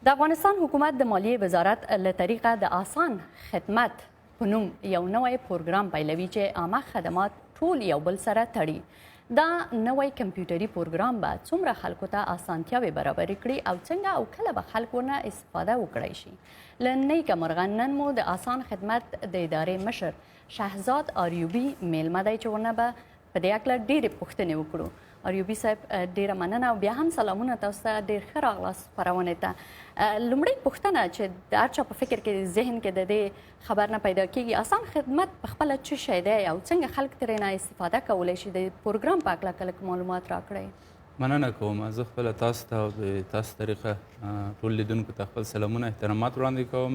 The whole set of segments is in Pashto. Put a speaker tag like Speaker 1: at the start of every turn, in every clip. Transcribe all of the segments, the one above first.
Speaker 1: د افغانستان حکومت د مالیې وزارت له طریقه د آسان خدمت په نوم یو نوی پروګرام پیلوي چې عامه خدمات ټول یو بل سره تړي. دا نوی کمپیوټري پروګرام به څومره خلکو ته اسانتیاوې برابرې کړي او څنګه او کله به خلکو نه استفاده وکړی شي. له نیکه مرغه نن مو د آسان خدمت د ادارې مشر شهزاد آریوبي میلمه دی چې ورنه به په دې هکله ډېرې پوښتنې وکړو. آریوبي صاحب ډیره مننه او بیا هم سلامونه تاسو ته. ډیر ښه راغلاست خپرونې ته. لومړی پوښتنه چې د هر چا په فکر کې ذهن کې د دې خبر نه پیدا کېږي، آسان خدمت په خپله څه شی دی او څنګه خلک ترې نه استفاده کولی شي؟ د پروګرام په هکله کله معلومات راکړئ.
Speaker 2: مننه کوم. زه خپله تاسو ته او د تاسو طریقه ټول لیدونکو ته خپل سلامونه احترامات وړاندې کوم.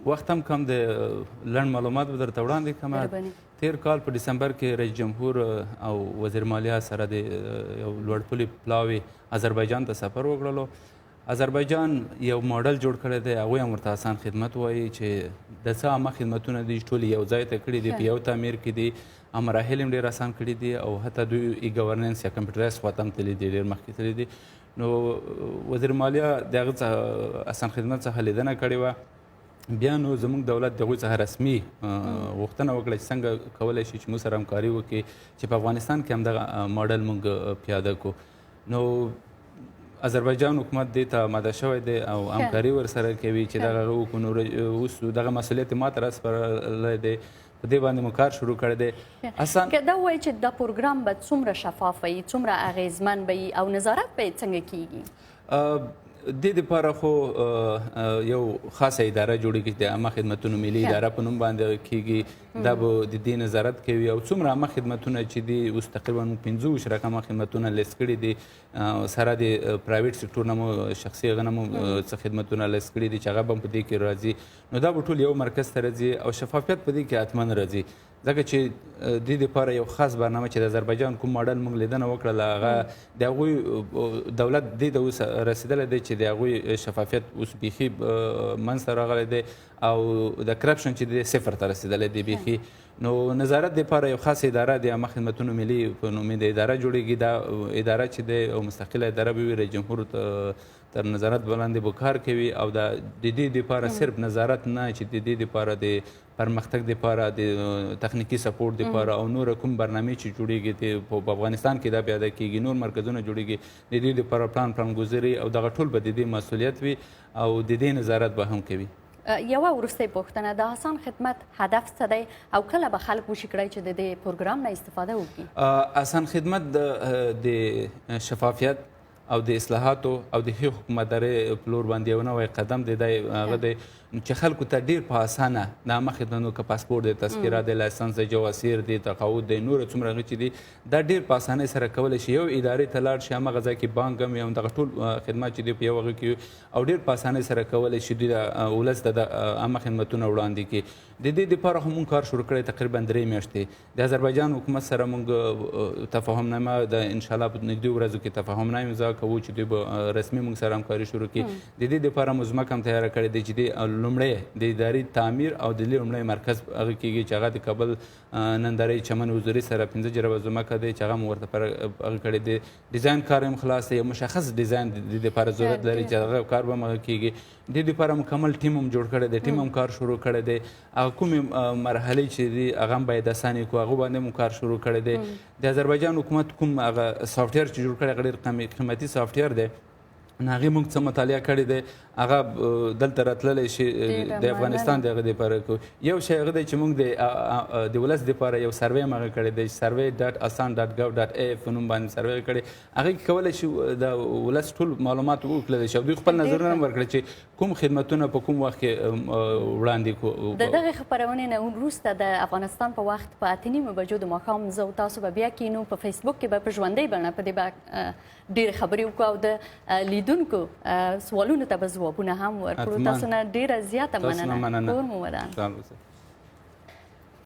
Speaker 2: وخت هم کم د لنډ معلومات به درته وړاندې کوم. تیر کال په ډسمبر کې رئیس جمهور او وزیر مالیه سره د یو لوړپوړي پلاوي آذربایجان ته سفر وکړلو. آذربایجان یو ماډل جوړ کړی دی، هغوی هم ورته آسان خدمت وایي چې د څه عامه خدمتونه دي ټول یو ځای ته کړي دي، په یو تعمیر کې دي، مراحل هم ډېر آسان کړي دي او حتی دوی ای ګورننس یا کمپیوټرایز خواته هم تللي دي، ډېر مخکې تللي دي. نو وزیر مالیه د هغه څخه آسان خدمت څخه لیدنه کړې وه. بیا نو زموږ دولت د هغوی څخه رسمي غوښتنه وکړه چې څنګه کولی شي چې موږ سره همکاري وکړي چې په افغانستان کې همدغه ماډل موږ پیاده کړو. نو آذربایجان حکومت دې ته آماده شوی دی او همکاري ورسره کوي چې دغه وکړو. نو اوس دغه مسؤلیت ما ته راسپارلی دی، په دې باندې مو کار شروع کړی دی.
Speaker 1: آسان که دا ووایي چې دا پروګرام به څومره شفاف وي، څومره اغیزمن به وي او نظارت به یې څنګه کیږي؟
Speaker 2: دې دپاره خو یو خاصه اداره جوړېږي د عامه خدمتونو ملي اداره په نوم باندې کیږي. دا به د دې نظارت کوي او څومره عامه خدمتونه چې دي اوس تقریبا 25 رقمه خدمتونه لیست کړي دي، سره د پرایویټ سکتور نه مو شخصي هغه نه مو څه خدمتونه لیست کړي دي چې هغه به هم په دې کې راځي. نو دا به ټول یو مرکز ته راځي او شفافیت په دې کې حتما راځي، ځکه چې دې دپاره یو خاص برنامه چې د آذربایجان کوم ماډل موږ لیدنه وکړله، هغه د هغوی دولت دې ته اوس رسېدلی دی چې د هغوی شفافیت اوس بیخي منځته راغلی دی او د کرپشن چې دی صفر ته رسېدلی دی بیخي. نو نظارت دپاره یو خاص اداره د عامه خدمتونو ملي په نوم د اداره جوړېږي. دا اداره چې دی او مستقله اداره به وي، رئیس جمهور تر نظارت باندې به کار کوي او د دې دپاره صرف نظارت نه چې د دې دپاره د پرمختګ دپاره د تخنیکي سپورټ دپاره او نور کوم برنامې چې جوړېږي په افغانستان کې دا پیاده کېږي، نور مرکزونه جوړېږي، د دې دپاره پلانګذاري او دغه ټول به د دې مسؤلیت وي او د دې نظارت به هم کوي.
Speaker 1: یوه وروستۍ پوښتنه، د آسان خدمت هدف څه دی او کله به خلک وشي کړی چې د دې پروګرام نه استفاده وکړي؟
Speaker 2: آسان خدمت د شفافیت او د اصلاحاتو او د ښې حکومتدارۍ په لور باندې یو نوی قدم دی. هغه دی چې خلکو ته ډېر په اسانه د عامه خدمتونو که پاسپورټ دی، تذکره دی، لایسنس دی، جواسیر دی، تقاعد دی، نور څومره هغه چې دي دا ډېر په اسانۍ سره کولی شي یو ادارې ته لاړ شي، همغه ځای کې بانک هم همدغه ټول خدمات چې دي په یو هغه کې او ډېر په اسانۍ سره کولی شي دوی د ولس د عامه خدمتونه وړاندې کړي. د دې دپاره خو مونږ کار شروع کړی تقریبا 3 میاشتې. د آذربایجان حکومت سره مونږ تفاهمنامه د انشاءالله په نږدې ورځو کې تفاهمنامه امضا کوو چې دوی به رسمي مونږ سره همکاري شروع کړي. د دې دپاره مو ځمکه هم تیاره کړې دی چې د لومړی د ادارې تعمیر او د لومړی مرکز هغه کېږي چې هغه د کابل نندارې چمن حضوري سره 15 جربه ځمکه دی چې هغه مو ورته هغه کړی دی. ډیزاین کار هم خلاص دی، یو مشخص ډیزاین د دې دپاره ضرورت لري چې هغه کار به هم هغه کېږي. د دې دپاره مکمل ټیم هم جوړ کړی دی، ټیم هم کار شروع کړی دی. هغه کومې مرحلې چې دي هغه هم باید اسانې کړو، هغو باندې هم کار شروع کړی دی. د آذربایجان حکومت کوم هغه سافټویر چې جوړ کړی هغه ډېر قیمتي سافټویر دی، هغې موږ څه مطالعه کړې دی، هغه دلته راتللی شي د افغانستان د هغه دپاره کوو. یو شی هغه دی چې موږ د ولس دپاره یو سروې هم هغه کړی دی، survey.asan.gov.af په نوم باندې سروې کړی. هغې کې کولی شي د ولس ټول معلومات وکړلی شي او دوی خپل نظرونه هم ورکړي چې کوم خدمتونه په کوم وخت کې وړاندې کړو.
Speaker 1: د دغې خپرونې نه وروسته د افغانستان په وخت په 8:30 بجو د ماښام زه او تاسو به بیا کینو په فیسبوک کې به په ژوندۍ بڼه په دې به ډېرې خبرې وکړو او د لیدونکو سوالونو ته به ځوابونه هم ورکړو. تاسو نه ډېره زیاته مننه. کور مو ودان.